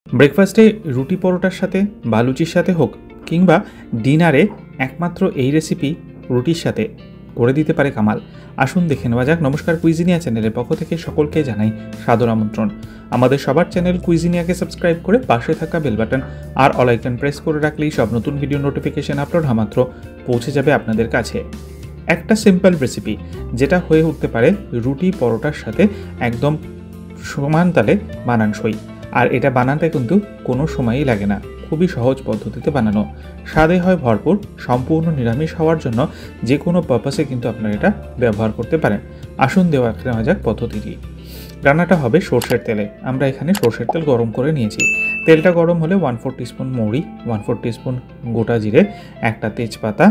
ব্রেকফাস্টে রুটি পরোটার সাথে বা লুচির সাথে হোক কিংবা ডিনারে একমাত্র এই রেসিপি রুটির সাথে করে দিতে পারে কামাল। আসুন দেখে নেওয়া যাক। নমস্কার, কুইজিনিয়া চ্যানেলের পক্ষ থেকে সকলকে জানাই সাদর আমন্ত্রণ। আমাদের সবার চ্যানেল কুইজিনিয়াকে সাবস্ক্রাইব করে পাশে থাকা বেল বাটন আর অল আইকন প্রেস করে রাখলেই সব নতুন ভিডিও নোটিফিকেশন আপলোড হওয়া মাত্র পৌঁছে যাবে আপনাদের কাছে। একটা সিম্পল রেসিপি যেটা হয়ে উঠতে পারে রুটি পরোটার সাথে একদম সমান তালে বানানসই। আর এটা বানাতে কিন্তু কোনো সময়ই লাগে না, খুবই সহজ পদ্ধতিতে বানানো, স্বাদে হয় ভরপুর, সম্পূর্ণ নিরামিষ হওয়ার জন্য যে কোনো পারপাসে কিন্তু আপনারা এটা ব্যবহার করতে পারেন। আসুন নেওয়া যাক পদ্ধতিটি। রান্নাটা হবে সর্ষের তেলে। আমরা এখানে সর্ষের তেল গরম করে নিয়েছি। তেলটা গরম হলে 1/4 টিস্পুন মৌরি, 1/4 টিস্পুন গোটা জিরে, একটা তেজপাতা,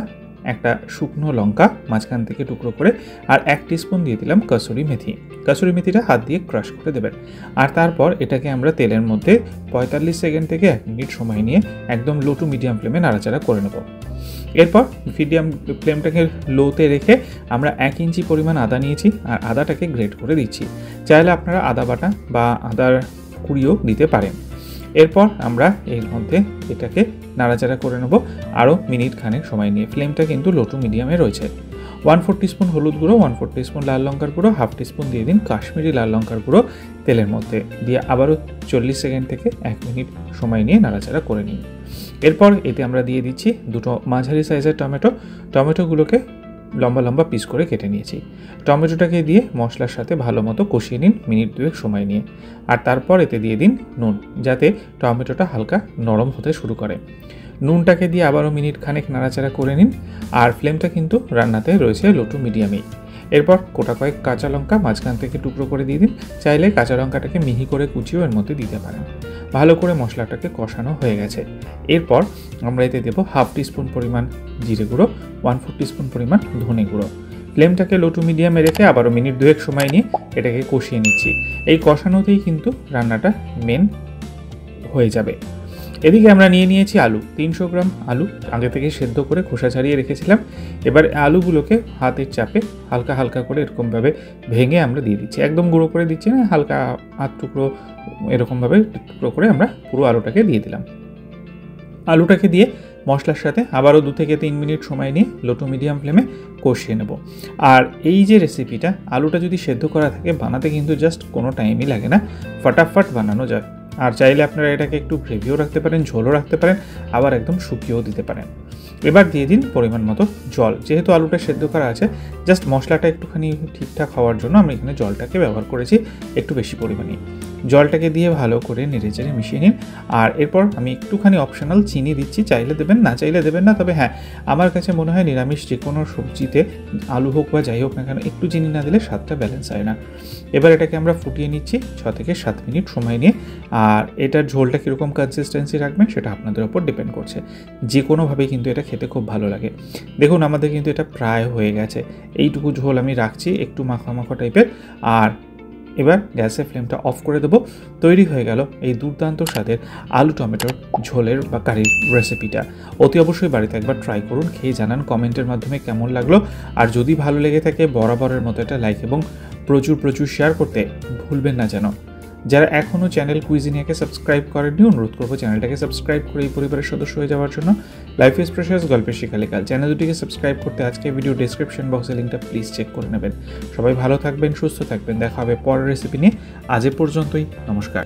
একটা শুকনো লঙ্কা মাঝখান থেকে টুকরো করে, আর 1 টিস্পুন দিয়ে দিলাম কসুরি মেথি। কসুরি মেথিটা হাত দিয়ে ক্রাশ করে দেবেন। আর তারপর এটাকে আমরা তেলের মধ্যে 45 সেকেন্ড থেকে 1 মিনিট সময় নিয়ে একদম লো টু মিডিয়াম ফ্লেমে নাড়াচাড়া করে নেব। এরপর মিডিয়াম ফ্লেমটাকে লোতে রেখে আমরা 1 ইঞ্চি পরিমাণ আদা নিয়েছি আর আদাটাকে গ্রেট করে দিচ্ছি। চাইলে আপনারা আদা বাটা বা আদার কুড়িও দিতে পারেন। এরপর আমরা এর মধ্যে এটাকে নাড়াচাড়া করে নেব আরও মিনিট খানেক সময় নিয়ে। ফ্লেমটা কিন্তু লো টু মিডিয়ামে রয়েছে। 1/4 টিস্পুন হলুদ গুঁড়ো, 1/4 টিস্পুন লাল লঙ্কার গুঁড়ো, 1/2 টিস্পুন দিয়ে দিন কাশ্মীরি লাল লঙ্কার গুঁড়ো তেলের মধ্যে দিয়ে আবারও 40 সেকেন্ড থেকে 1 মিনিট সময় নিয়ে নাড়াচাড়া করে নিন। এরপর এতে আমরা দিয়ে দিচ্ছি দুটো মাঝারি সাইজের টমেটোগুলোকে লম্বা লম্বা পিস করে কেটে নিয়েছি। টমেটোটাকে দিয়ে মশলার সাথে ভালো মতো কষিয়ে নিন মিনিট 2 সময় নিয়ে। আর তারপর এতে দিয়ে দিন নুন, যাতে টমেটোটা হালকা নরম হতে শুরু করে। নুনটাকে দিয়ে আবারও মিনিট খানেক নাড়াচাড়া করে নিন। আর ফ্লেমটা কিন্তু রান্নাতে রয়েছে লো টু মিডিয়ামেই। এরপর গোটা কয়েক কাঁচা লঙ্কা মাঝখান থেকে টুকরো করে দিয়ে দিন। চাইলে কাঁচা লঙ্কাটাকে মিহি করে কুচিও এর মধ্যে দিতে পারেন। ভালো করে মশলাটাকে কষানো হয়ে গেছে। এরপর আমরা এতে দেবো 1/2 টিস্পুন পরিমাণ জিরে গুঁড়ো, 1/4 টিস্পুন পরিমাণ ধনে গুঁড়ো। ফ্লেমটাকে লো টু মিডিয়ামে রেখে আবারও মিনিট 2 সময় নিয়ে এটাকে কষিয়ে নিচ্ছি। এই কষানোতেই কিন্তু রান্নাটা মেন হয়ে যাবে। এদিকে আমরা নিয়েছি আলু, 300 গ্রাম আলু আগে থেকে সেদ্ধ করে খোসা ছাড়িয়ে রেখেছিলাম। এবার আলুগুলোকে হাতের চাপে হালকা হালকা করে এরকমভাবে ভেঙে আমরা দিয়ে দিচ্ছি। একদম গুঁড়ো করে দিচ্ছি না, হালকা হাত টুকরো এরকমভাবে টুকরো করে আমরা পুরো আলুটাকে দিয়ে দিলাম। আলুটাকে দিয়ে মশলার সাথে আবারও 2 থেকে 3 মিনিট সময় নিয়ে লো টু মিডিয়াম ফ্লেমে কষিয়ে নেব। আর এই যে রেসিপিটা, আলুটা যদি সেদ্ধ করা থাকে বানাতে কিন্তু জাস্ট কোনো টাইমই লাগে না, ফটাফট বানানো যায়। আর চাইলে আপনারা এটাকে একটু গ্রেভিও রাখতে পারেন, ঝোলও রাখতে পারেন, আবার একদম শুকিয়েও দিতে পারেন। এবার দিয়ে দিন পরিমাণ মতো জল। যেহেতু আলুটা সেদ্ধ করা আছে, জাস্ট মশলাটা একটুখানি ঠিকঠাক হওয়ার জন্য আমি এখানে জলটাকে ব্যবহার করেছি একটু বেশি পরিমাণে। জলটাকে দিয়ে ভালো করে নেড়েচেড়ে মিশিয়ে নিন। আর এরপর আমি একটুখানি অপশনাল চিনি দিচ্ছি, চাইলে দেবেন না চাইলে দেবেন না। তবে হ্যাঁ, আমার কাছে মনে হয় নিরামিষ যে কোনো সবজিতে আলু হোক বা যাই হোক না কেন একটু চিনি না দিলে স্বাদটা ব্যালেন্স হয় না। এবার এটাকে আমরা ফুটিয়ে নিচ্ছি 6 থেকে 7 মিনিট সময় নিয়ে। আর এটার ঝোলটা কীরকম কনসিস্টেন্সি রাখবেন সেটা আপনাদের ওপর ডিপেন্ড করছে। যে কোনোভাবেই কিন্তু এটা খেতে খুব ভালো লাগে। দেখুন আমাদের কিন্তু এটা প্রায় হয়ে গেছে। এইটুকু ঝোল আমি রাখছি, একটু মাখা মাখা টাইপের। আর এবার গ্যাসের ফ্লেমটা অফ করে দেবো। তৈরি হয়ে গেল এই দুর্দান্ত স্বাদের আলু টমেটোর ঝোলের বা কারির রেসিপিটা। অতি অবশ্যই বাড়িতে একবার ট্রাই করুন, খেয়ে জানান কমেন্টের মাধ্যমে কেমন লাগলো। আর যদি ভালো লেগে থাকে বরাবরের মতো একটা লাইক এবং প্রচুর শেয়ার করতে ভুলবেন না যেন। যারা এখনও চ্যানেল কুইজিনিয়াকে সাবস্ক্রাইব করেননি, অনুরোধ করবো চ্যানেলটাকে সাবস্ক্রাইব করে এই পরিবারের সদস্য হয়ে যাওয়ার জন্য। লাইফ ইজ প্রেশাস গল্পের শিকালিকাল চ্যানেল দুটিকে সাবস্ক্রাইব করতে আজকে ভিডিও ডেসক্রিপশন বক্সে লিঙ্কটা প্লিজ চেক করে নেবেন। সবাই ভালো থাকবেন, সুস্থ থাকবেন। দেখা হবে পরের রেসিপি নিয়ে। আজ এ পর্যন্তই, নমস্কার।